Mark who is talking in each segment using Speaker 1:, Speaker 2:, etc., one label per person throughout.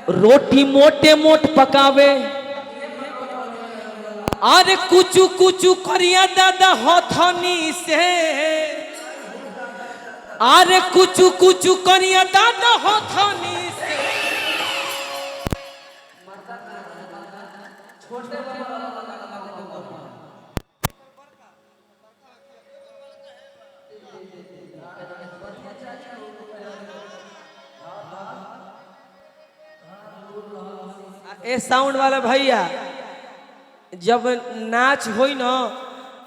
Speaker 1: रोटी मोटे मोट पकावे अरे कुचू कुचू करिया दादा हथनी से अरे कुचू कुचू करिया दादा हथनी से ए साउंड वाला भैया जब नाच होई न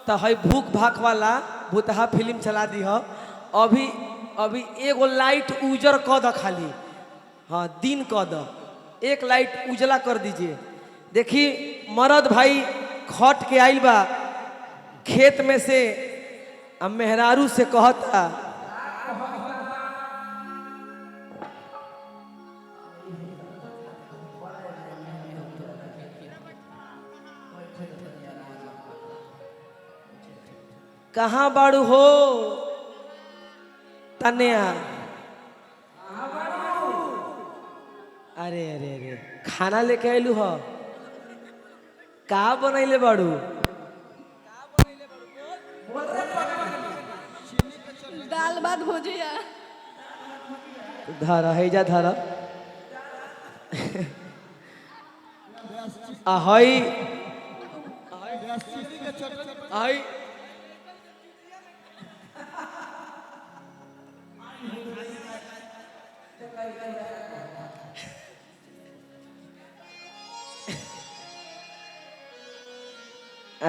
Speaker 1: तो है भूख भाक वाला भूतहा फिल्म चला दी हो अभी अभी एगो लाइट उजर क द खाली हाँ दिन क द एक लाइट उजला कर दीजिए। देखी मर्द भाई खट के आइल बा खेत में से अब मेहरारू से कहता कहाँ बाड़ू हो तन्या अरे अरे अरे खाना लेके आयलू हो का बनैले बाड़ू
Speaker 2: दाल भात भुजिया
Speaker 1: धर है जा धर ahoi ahoi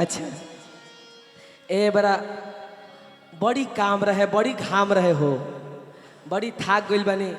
Speaker 1: अच्छा ए बड़ा बड़ी काम रहे बड़ी घाम रहे हो बड़ी थाक गइल बानी